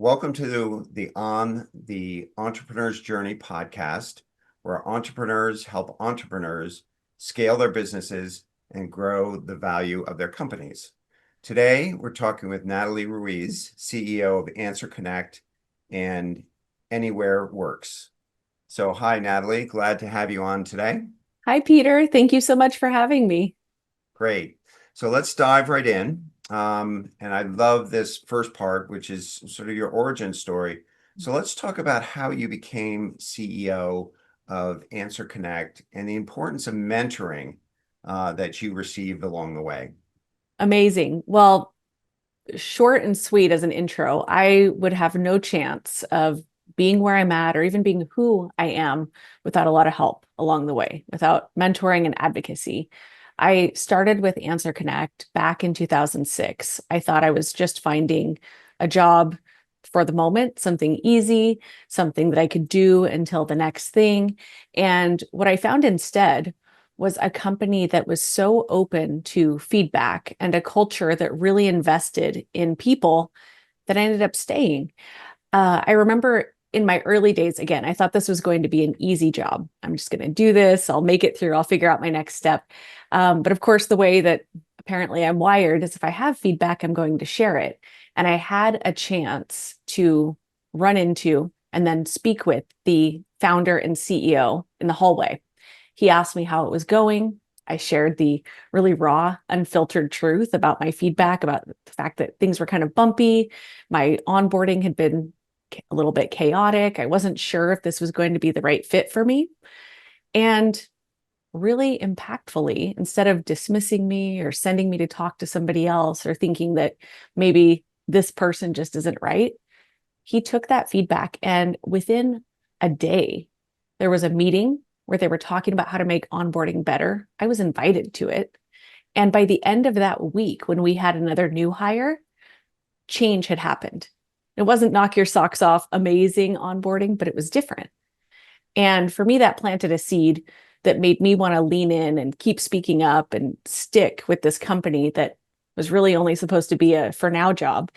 welcome to the On the Entrepreneur's Journey podcast, where entrepreneurs help entrepreneurs scale their businesses and grow the value of their companies. Today, we're talking with Natalie Ruiz, CEO of Answer Connect and Anywhere Works. So, hi, Natalie. Glad to have you on today. Hi, Peter. Thank you so much for having me. Great. So let's dive right in. And I love this first part, which is sort of your origin story. So let's talk about how you became CEO of Answer Connect and the importance of mentoring that you received along the way. Amazing. Well, short and sweet as an intro, I would have no chance of being where I'm at or even being who I am without a lot of help along the way, without mentoring and advocacy. I started with Answer Connect back in 2006. I thought I was just finding a job for the moment, something easy, something that I could do until the next thing. And what I found instead was a company that was so open to feedback and a culture that really invested in people that I ended up staying. I remember in my early days, again, I thought this was going to be an easy job. I'm just going to do this. I'll make it through. I'll figure out my next step. But of course, the way that apparently I'm wired is if I have feedback, I'm going to share it. And I had a chance to run into and then speak with the founder and CEO in the hallway. He asked me how it was going. I shared the really raw, unfiltered truth about my feedback, about the fact that things were kind of bumpy. My onboarding had been a little bit chaotic. I wasn't sure if this was going to be the right fit for me. And really impactfully, instead of dismissing me or sending me to talk to somebody else or thinking that maybe this person just isn't right, he took that feedback. And within a day, there was a meeting where they were talking about how to make onboarding better. I was invited to it. And by the end of that week, when we had another new hire, change had happened. It wasn't knock your socks off, amazing onboarding, but it was different. And for me, that planted a seed that made me want to lean in and keep speaking up and stick with this company that was really only supposed to be a for now job.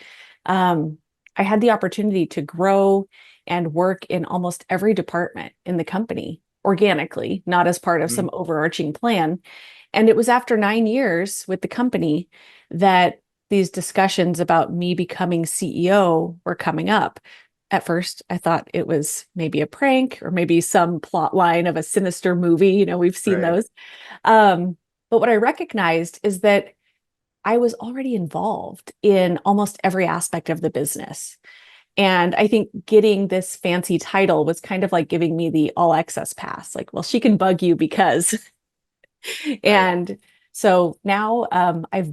I had the opportunity to grow and work in almost every department in the company organically, not as part of some overarching plan. And it was after 9 years with the company that these discussions about me becoming CEO were coming up. At first, I thought it was maybe a prank or maybe some plot line of a sinister movie. You know, we've seen Right. those. But what I recognized is that I was already involved in almost every aspect of the business. And I think getting this fancy title was kind of like giving me the all access pass. Like, well, she can bug you because. Right. And so now I've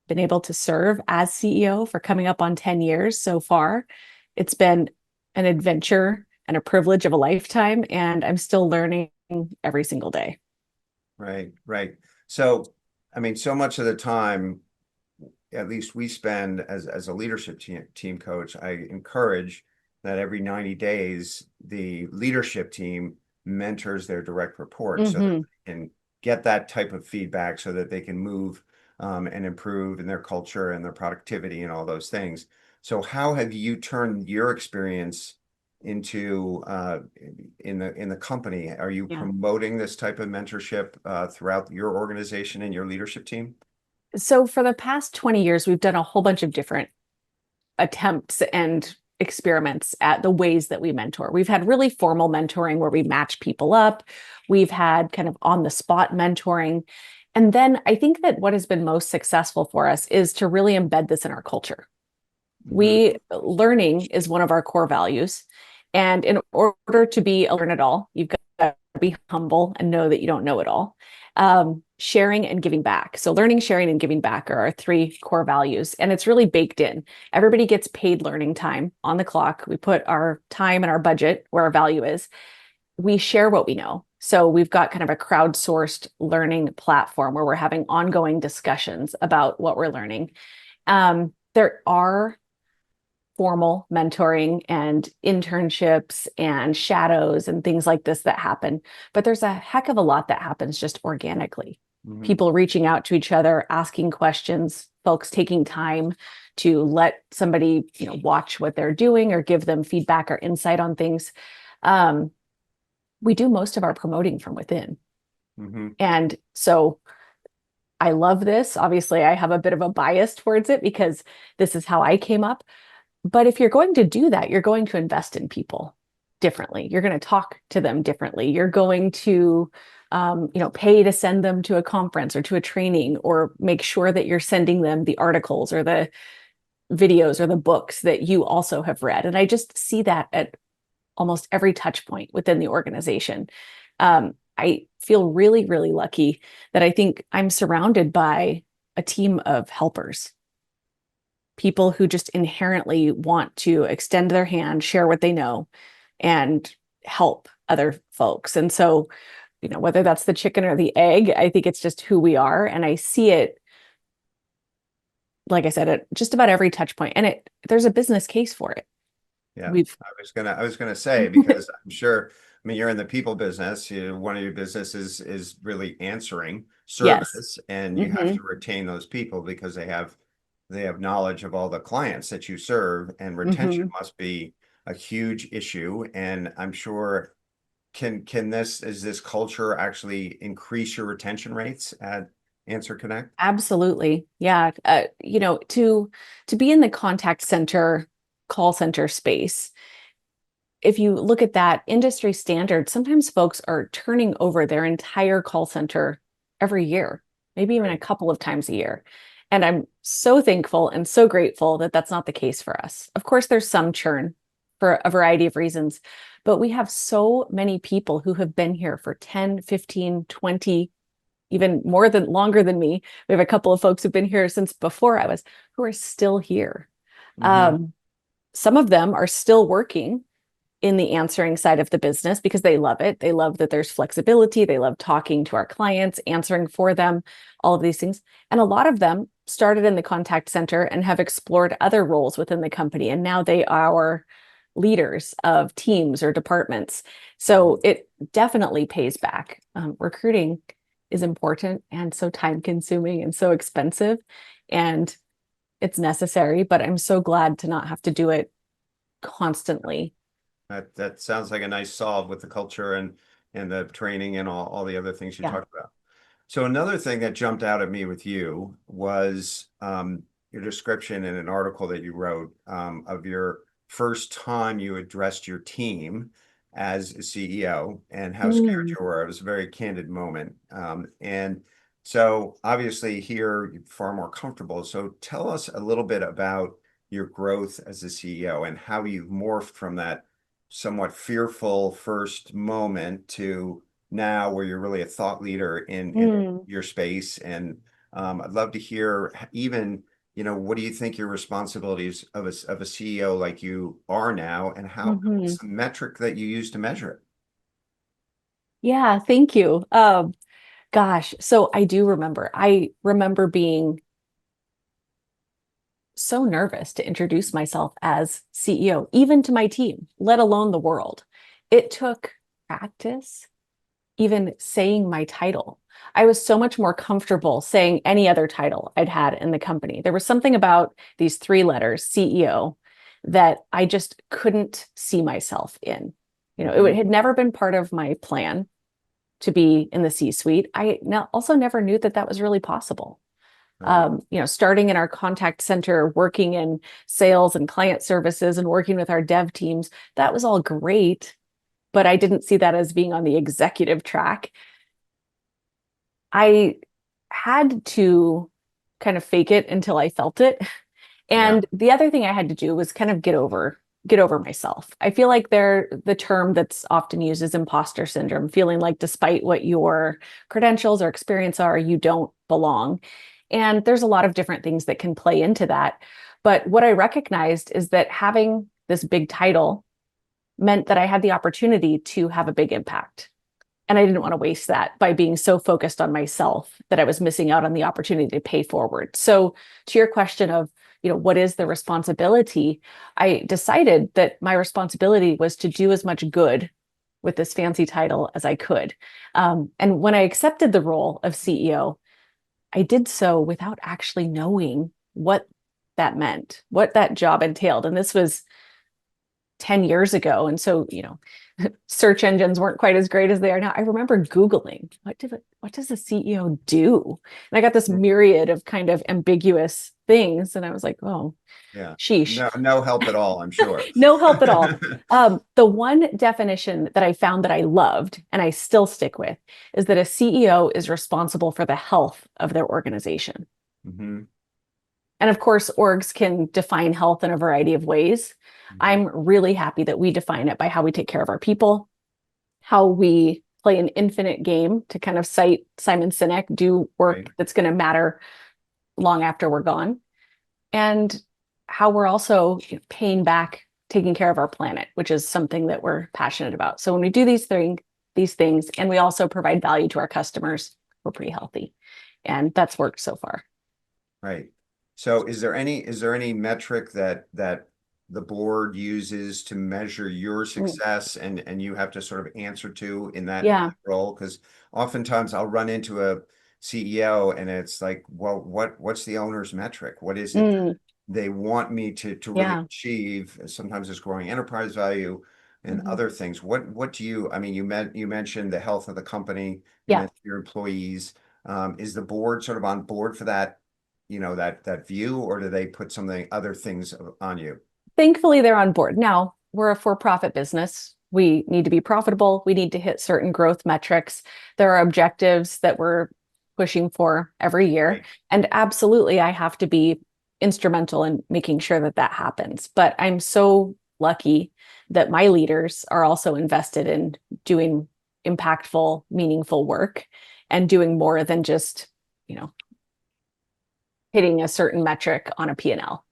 been able to serve as CEO for coming up on 10 years so far. It's been an adventure and a privilege of a lifetime, and I'm still learning every single day. Right. Right. So, I mean, so much of the time, at least we spend as a leadership team coach, I encourage that every 90 days, the leadership team mentors their direct reports so that Mm-hmm. they can get that type of feedback so that they can move and improve in their culture and their productivity and all those things. So how have you turned your experience into in the company? Are you Yeah. promoting this type of mentorship throughout your organization and your leadership team? So for the past 20 years, we've done a whole bunch of different attempts and experiments at the ways that we mentor. We've had really formal mentoring where we match people up. We've had kind of on the spot mentoring. And then I think that what has been most successful for us is to really embed this in our culture. Mhm. Learning is one of our core values. And in order to be a learn it all, you've got to be humble and know that you don't know it all. Sharing and giving back. So learning, sharing, and giving back are our three core values. And it's really baked in. Everybody gets paid learning time on the clock. We put our time and our budget where our value is. We share what we know. So we've got kind of a crowdsourced learning platform where we're having ongoing discussions about what we're learning. There are formal mentoring and internships and shadows and things like this that happen. But there's a heck of a lot that happens just organically. Mhm. People reaching out to each other, asking questions, folks taking time to let somebody, watch what they're doing or give them feedback or insight on things. We do most of our promoting from within. Mm-hmm. And so I love this. Obviously, I have a bit of a bias towards it because this is how I came up. But if you're going to do that, you're going to invest in people differently. You're going to talk to them differently. You're going to, pay to send them to a conference or to a training, or make sure that you're sending them the articles or the videos or the books that you also have read. And I just see that at almost every touch point within the organization. I feel really, really lucky that I think I'm surrounded by a team of helpers, people who just inherently want to extend their hand, share what they know, and help other folks. And so, whether that's the chicken or the egg, I think it's just who we are. And I see it, like I said, at just about every touch point. And there's a business case for it. Yeah, I was gonna say, because I'm sure, I mean, you're in the people business. One of your businesses is really answering Yes. service, and you have to retain those people because they have knowledge of all the clients that you serve, and retention must be a huge issue. And I'm sure, is this culture actually increase your retention rates at Answer Connect? Absolutely. Yeah. To be in the contact center, call center space, if you look at that industry standard, sometimes folks are turning over their entire call center every year, maybe even a couple of times a year. And I'm so thankful and so grateful that that's not the case for us. Of course, there's some churn for a variety of reasons, but we have so many people who have been here for 10, 15, 20, even longer than me. We have a couple of folks who've been here since before I was, who are still here. Some of them are still working in the answering side of the business because they love it. They love that there's flexibility. They love talking to our clients, answering for them, all of these things. And a lot of them started in the contact center and have explored other roles within the company. And now they are leaders of teams or departments. So it definitely pays back. Recruiting is important and so time consuming and so expensive, and it's necessary, but I'm so glad to not have to do it constantly. That sounds like a nice solve with the culture and the training and all the other things you talked about. So another thing that jumped out at me with you was your description in an article that you wrote of your first time you addressed your team as a CEO and how scared you were. It was a very candid moment. And so obviously here you're far more comfortable. So tell us a little bit about your growth as a CEO and how you've morphed from that somewhat fearful first moment to now where you're really a thought leader in your space. And I'd love to hear even, what do you think your responsibilities of a CEO like you are now, and what's the metric that you use to measure it? Yeah, thank you. Gosh, so I remember being so nervous to introduce myself as CEO, even to my team, let alone the world. It took practice, even saying my title. I was so much more comfortable saying any other title I'd had in the company. There was something about these three letters, CEO, that I just couldn't see myself in. It had never been part of my plan to be in the C-suite. I also never knew that that was really possible. Starting in our contact center, working in sales and client services and working with our dev teams, that was all great, but I didn't see that as being on the executive track. I had to kind of fake it until I felt it. And the other thing I had to do was kind of get over myself. I feel like the term that's often used is imposter syndrome, feeling like despite what your credentials or experience are, you don't belong. And there's a lot of different things that can play into that. But what I recognized is that having this big title meant that I had the opportunity to have a big impact. And I didn't want to waste that by being so focused on myself that I was missing out on the opportunity to pay forward. So to your question of, what is the responsibility? I decided that my responsibility was to do as much good with this fancy title as I could. And when I accepted the role of CEO, I did so without actually knowing what that meant, what that job entailed. And this was 10 years ago. And so, search engines weren't quite as great as they are now. I remember Googling, what does a CEO do? And I got this myriad of kind of ambiguous things. And I was like, oh, Yeah. sheesh. No help at all, I'm sure. No help at all. The one definition that I found that I loved and I still stick with is that a CEO is responsible for the health of their organization. Mhm, And of course, orgs can define health in a variety of ways. mhm. I'm really happy that we define it by how we take care of our people, how we play an infinite game, to kind of cite Simon Sinek, do Right, work that's going to matter long after we're gone, and how we're also paying back, taking care of our planet, which is something that we're passionate about. So when we do these things, and we also provide value to our customers, we're pretty healthy. And that's worked so far. right. So is there any metric that the board uses to measure your Mm, success and you have to sort of answer to in that yeah. role? Because oftentimes I'll run into a CEO and it's like, well, what's the owner's metric? What is it Mm, they want me to really yeah. achieve? Sometimes it's growing enterprise value and Mhm. other things. What do you, I mean, you mentioned the health of the company, you Yeah. mentioned your employees. Is the board sort of on board for that, that view, or do they put something, other things on you? Thankfully, they're on board. Now, we're a for-profit business. We need to be profitable. We need to hit certain growth metrics. There are objectives that we're pushing for every year. Right. And absolutely, I have to be instrumental in making sure that that happens. But I'm so lucky that my leaders are also invested in doing impactful, meaningful work and doing more than just, you know, hitting a certain metric on a P&L.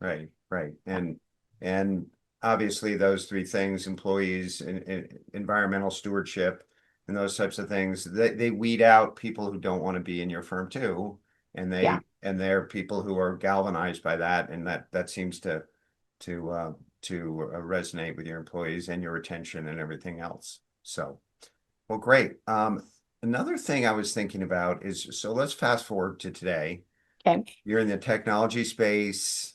Right, right. And obviously those three things, employees and environmental stewardship and those types of things, they weed out people who don't want to be in your firm too. And Yeah. they're people who are galvanized by that, and that seems to resonate with your employees and your retention and everything else. So, well, great. Another thing I was thinking about is, so let's fast forward to today. Okay. You're in the technology space.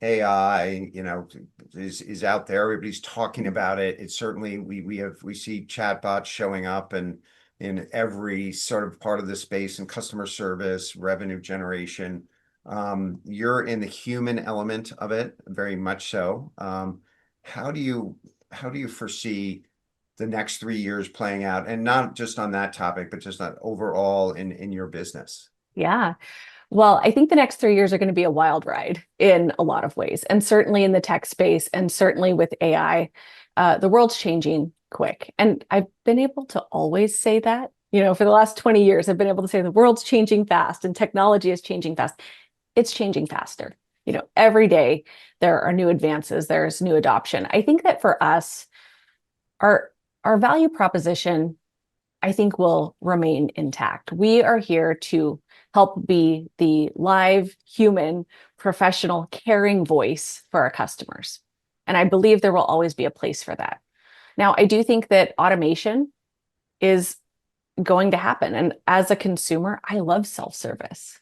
AI, is out there. Everybody's talking about it. It's certainly, we see chatbots showing up and in every sort of part of the space, and customer service, revenue generation. You're in the human element of it, very much so. How do you how do you foresee the next 3 years playing out, and not just on that topic, but just not overall in your business? Yeah. Well, I think the next 3 years are going to be a wild ride in a lot of ways, and certainly in the tech space, and certainly with AI. The world's changing quick. And I've been able to always say that. For the last 20 years, I've been able to say the world's changing fast and technology is changing fast. It's changing faster. Every day there are new advances, there's new adoption. I think that for us, our our value proposition, I think, will remain intact. We are here to help be the live, human, professional, caring voice for our customers. And I believe there will always be a place for that. Now, I do think that automation is going to happen. And as a consumer, I love self-service.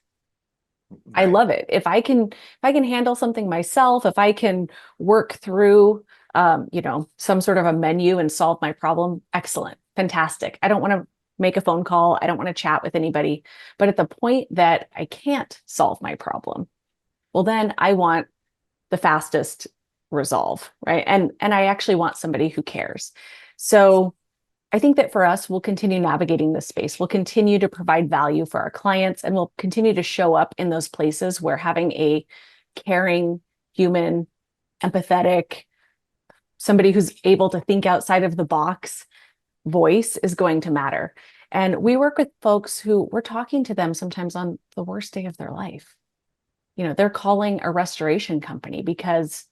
I Right. love it. If I can handle something myself, if I can work through some sort of a menu and solve my problem, excellent, fantastic. I don't want to make a phone call. I don't want to chat with anybody. But at the point that I can't solve my problem, well, then I want the fastest resolve, right? And I actually want somebody who cares. So I think that for us, we'll continue navigating this space. We'll continue to provide value for our clients, and we'll continue to show up in those places where having a caring, human, empathetic, somebody who's able to think outside of the box voice is going to matter. And we work with folks who we're talking to them sometimes on the worst day of their life. They're calling a restoration company because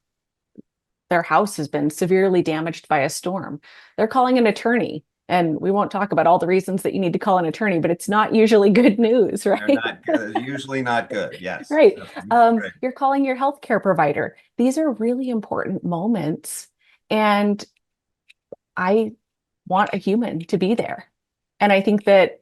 their house has been severely damaged by a storm. They're calling an attorney. And we won't talk about all the reasons that you need to call an attorney, but it's not usually good news, They're right? not good, usually not good. Yes. Right. Right. You're calling your healthcare provider. These are really important moments. And I want a human to be there. And I think that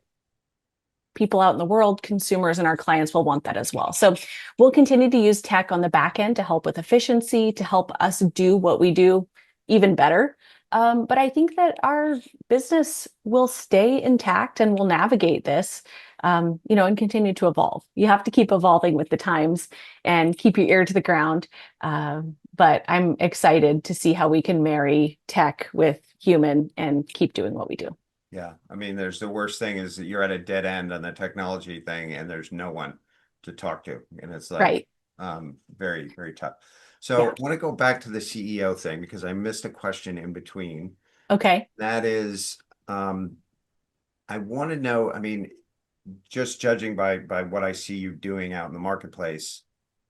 people out in the world, consumers and our clients will want that as well. So we'll continue to use tech on the back end to help with efficiency, to help us do what we do even better. But I think that our business will stay intact and will navigate this, and continue to evolve. You have to keep evolving with the times and keep your ear to the ground. But I'm excited to see how we can marry tech with human and keep doing what we do. Yeah. I mean, there's the worst thing is that you're at a dead end on the technology thing and there's no one to talk to. And it's like Right. very, very tough. So Yeah. I want to go back to the CEO thing because I missed a question in between. Okay. That is, I want to know, I mean, just judging by what I see you doing out in the marketplace,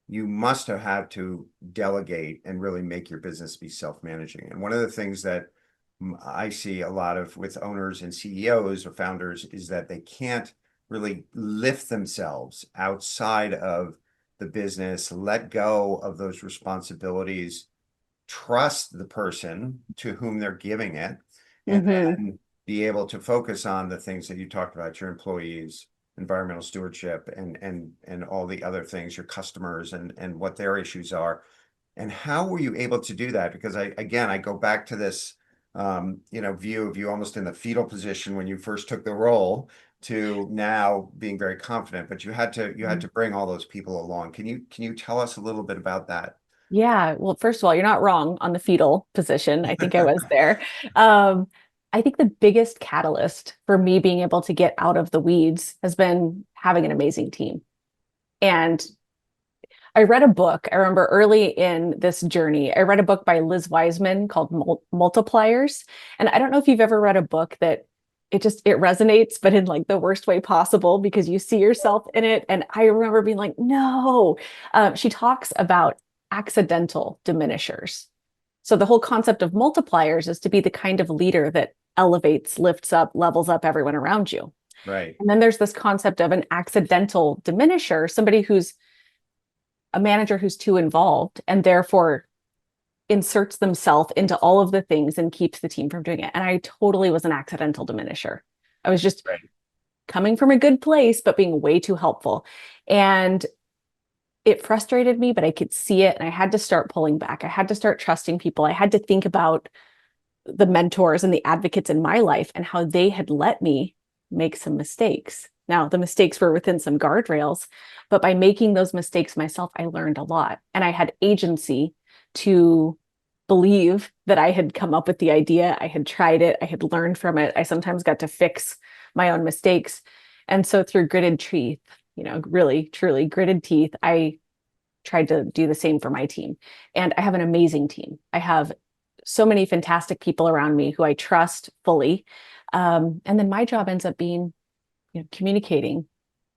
you must have had to delegate and really make your business be self-managing. And one of the things that I see a lot of with owners and CEOs or founders is that they can't really lift themselves outside of the business, let go of those responsibilities, trust the person to whom they're giving it, and Hmm. then be able to focus on the things that you talked about, your employees, environmental stewardship, and all the other things, your customers and what their issues are. And how were you able to do that? Because I go back to this view of you almost in the fetal position when you first took the role to now being very confident, but you had to bring all those people along. Can you tell us a little bit about that? Yeah. Well, first of all, you're not wrong on the fetal position. I think I was there. Um, I think the biggest catalyst for me being able to get out of the weeds has been having an amazing team. And I read a book. I remember early in this journey, I read a book by Liz Wiseman called Multipliers. And I don't know if you've ever read a book that it resonates, but in like the worst way possible because you see yourself in it. And I remember being like, no. She talks about accidental diminishers. So the whole concept of multipliers is to be the kind of leader that elevates, lifts up, levels up everyone around you. Right. And then there's this concept of an accidental diminisher, somebody who's a manager who's too involved and therefore inserts themselves into all of the things and keeps the team from doing it. And I totally was an accidental diminisher. I was just Right. coming from a good place, but being way too helpful. And it frustrated me, but I could see it. And I had to start pulling back. I had to start trusting people. I had to think about the mentors and the advocates in my life and how they had let me make some mistakes. Now, the mistakes were within some guardrails, but by making those mistakes myself, I learned a lot. And I had agency to believe that I had come up with the idea. I had tried it. I had learned from it. I sometimes got to fix my own mistakes. And so through gritted teeth, really, truly gritted teeth, I tried to do the same for my team. And I have an amazing team. I have so many fantastic people around me who I trust fully. And then my job ends up being, communicating,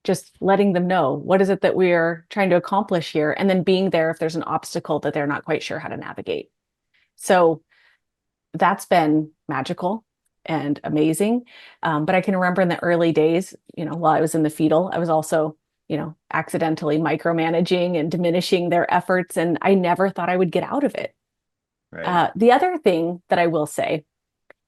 just letting them know what is it that we're trying to accomplish here, and then being there if there's an obstacle that they're not quite sure how to navigate. So that's been magical and amazing. But I can remember in the early days, while I was in the fetal, I was also, accidentally micromanaging and diminishing their efforts. And I never thought I would get out of it. Right. The other thing that I will say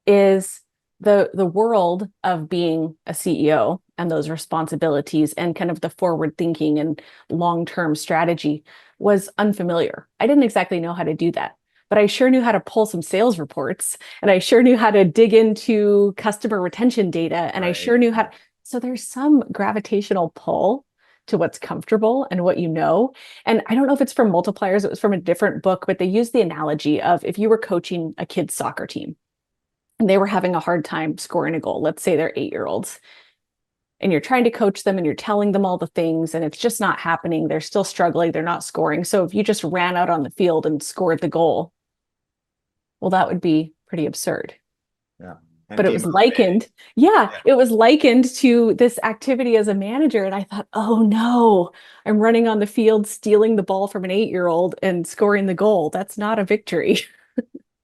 is the world of being a CEO and those responsibilities and kind of the forward thinking and long-term strategy was unfamiliar. I didn't exactly know how to do that, but I sure knew how to pull some sales reports and I sure knew how to dig into customer retention data and I Right. sure knew how. So there's some gravitational pull to what's comfortable and what you know. And I don't know if it's from multipliers, it was from a different book, but they use the analogy of if you were coaching a kid's soccer team and they were having a hard time scoring a goal, let's say they're 8-year-olds, and you're trying to coach them and you're telling them all the things and it's just not happening. They're still struggling. They're not scoring. So if you just ran out on the field and scored the goal, well, that would be pretty absurd. Yeah. And But it was demotivating. likened, yeah, Yeah. it was likened to this activity as a manager. And I thought, oh no, I'm running on the field, stealing the ball from an 8-year-old and scoring the goal. That's not a victory.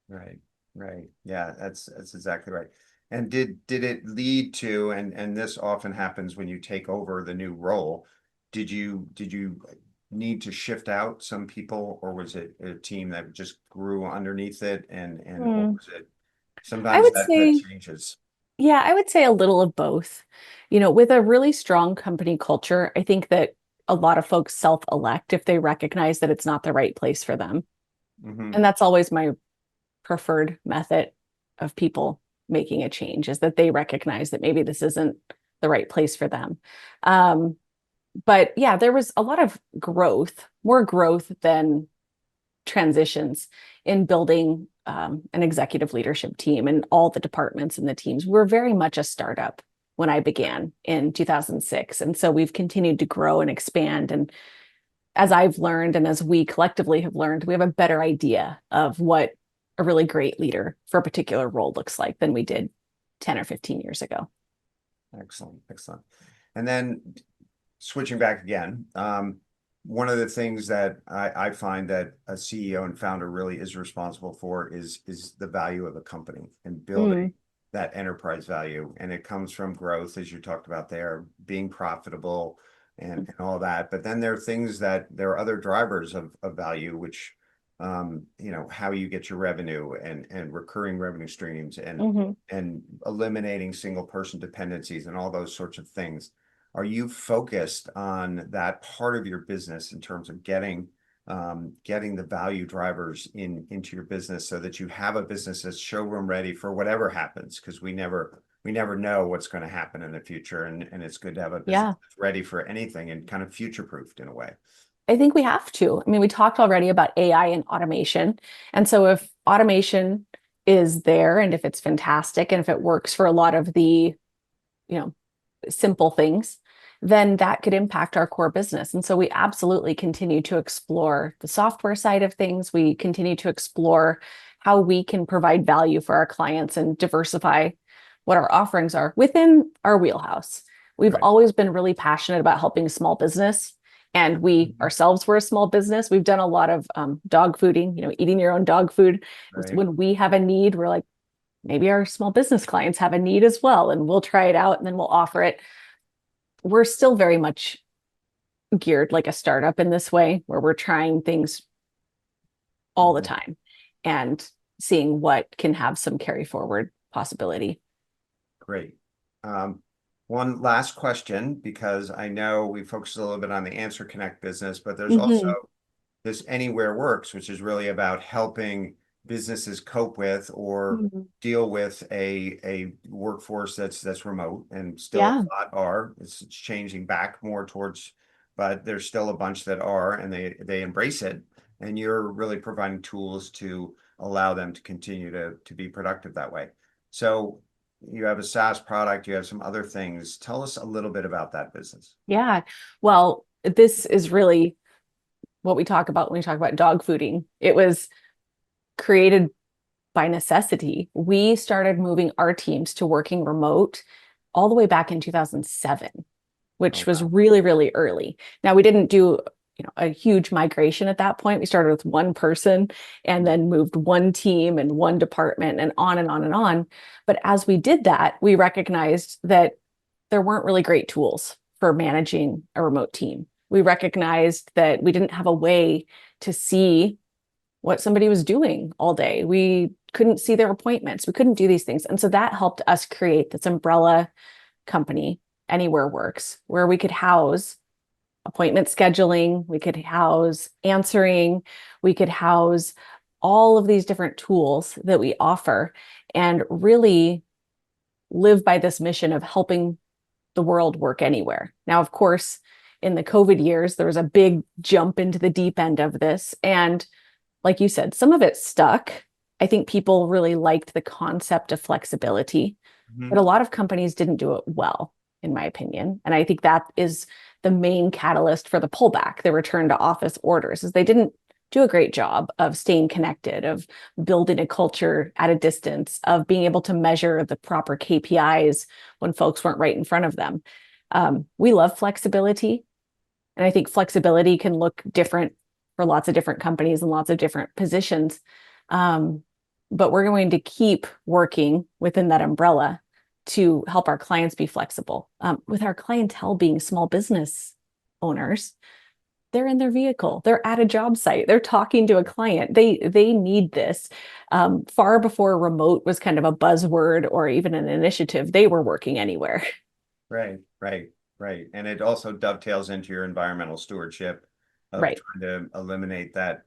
Right. Right. Yeah, that's exactly right. And did it lead to, and this often happens when you take over the new role, did you need to shift out some people, or was it a team that just grew underneath it, and what Hmm. was it? I Sometimes would that say changes. Yeah, I would say a little of both. With a really strong company culture, I think that a lot of folks self-elect if they recognize that it's not the right place for them. Hmm. And that's always my preferred method of people making a change is that they recognize that maybe this isn't the right place for them. Um, but yeah, there was a lot of growth, more growth than transitions in building an executive leadership team and all the departments and the teams. We're very much a startup when I began in 2006. And so we've continued to grow and expand. And as I've learned, and as we collectively have learned, we have a better idea of what a really great leader for a particular role looks like than we did 10 or 15 years ago. Excellent, excellent. And then switching back again, one of the things that I find that a CEO and founder really is responsible for is the value of a company and building Mm, that enterprise value. And it comes from growth, as you talked about there, being profitable and all that. But then there are things that there are other drivers of value, which how you get your revenue and recurring revenue streams mhm. and eliminating single person dependencies and all those sorts of things. Are you focused on that part of your business in terms of getting the value drivers into your business so that you have a business that's showroom ready for whatever happens? Because we never know what's going to happen in the future, and it's good to have a business Yeah. that's ready for anything and kind of future proofed in a way. I think we have to. I mean, we talked already about AI and automation. And so if automation is there and if it's fantastic and if it works for a lot of the, you know, simple things, then that could impact our core business. And so we absolutely continue to explore the software side of things. We continue to explore how we can provide value for our clients and diversify what our offerings are within our wheelhouse. We've Right. always been really passionate about helping small business. And we Mhm. ourselves were a small business. We've done a lot of dog fooding, eating your own dog food. Right. When we have a need, we're like, maybe our small business clients have a need as well, and we'll try it out and then we'll offer it. We're still very much geared like a startup in this way, where we're trying things all the Mhm. time and seeing what can have some carry forward possibility. Great. Um, One last question, because I know we focused a little bit on the Answer Connect business, but there's also Hmm. this Anywhere Works, which is really about helping businesses cope with or Hmm. deal with a workforce that's remote, and still Yeah. a lot are. It's changing back more towards, but there's still a bunch that are, and they embrace it. And you're really providing tools to allow them to continue to be productive that way. So you have a SaaS product, you have some other things. Tell us a little bit about that business. Yeah. Well, this is really what we talk about when we talk about dog fooding. It was created by necessity. We started moving our teams to working remote all the way back in 2007, which Oh, was wow. really, really early. Now we didn't do, a huge migration at that point. We started with one person and then moved one team and one department and on and on and on. But as we did that, we recognized that there weren't really great tools for managing a remote team. We recognized that we didn't have a way to see what somebody was doing all day. We couldn't see their appointments. We couldn't do these things. And so that helped us create this umbrella company, Anywhere Works, where we could house appointment scheduling, we could house answering, we could house all of these different tools that we offer and really live by this mission of helping the world work anywhere. Now, of course, in the COVID years, there was a big jump into the deep end of this. And like you said, some of it stuck. I think people really liked the concept of flexibility, but Mhm. a lot of companies didn't do it well, in my opinion. And I think that is the main catalyst for the pullback, the return to office orders, is they didn't do a great job of staying connected, of building a culture at a distance, of being able to measure the proper KPIs when folks weren't right in front of them. We love flexibility. And I think flexibility can look different for lots of different companies and lots of different positions. Um, but we're going to keep working within that umbrella to help our clients be flexible. With our clientele being small business owners, they're in their vehicle, they're at a job site, they're talking to a client. They need this. Far before remote was kind of a buzzword or even an initiative, they were working anywhere. Right, right, right. And it also dovetails into your environmental stewardship of Right. trying to eliminate that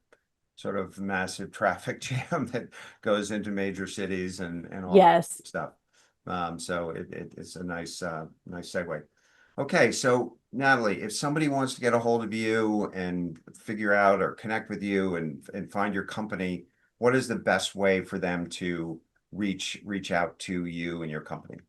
sort of massive traffic jam that goes into major cities and all that Yes. stuff. So it's a nice segue. Okay, so Natalie, if somebody wants to get a hold of you and figure out or connect with you and find your company, what is the best way for them to reach out to you and your company?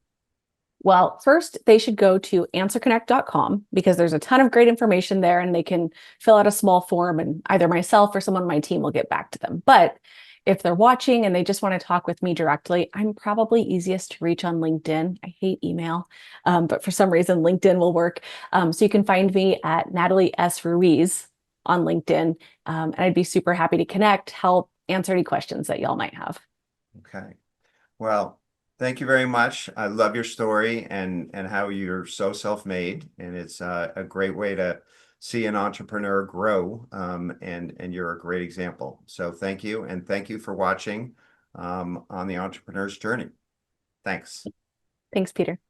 Well, first, they should go to answerconnect.com because there's a ton of great information there and they can fill out a small form and either myself or someone on my team will get back to them. But if they're watching and they just want to talk with me directly, I'm probably easiest to reach on LinkedIn. I hate email, but for some reason, LinkedIn will work. So you can find me at Natalie S. Ruiz on LinkedIn. And I'd be super happy to connect, help, answer any questions that y'all might have. Okay. Well, thank you very much. I love your story and how you're so self-made, and it's a great way to see an entrepreneur grow. And you're a great example. So thank you, and thank you for watching on the Entrepreneur's Journey. Thanks. Thanks, Peter.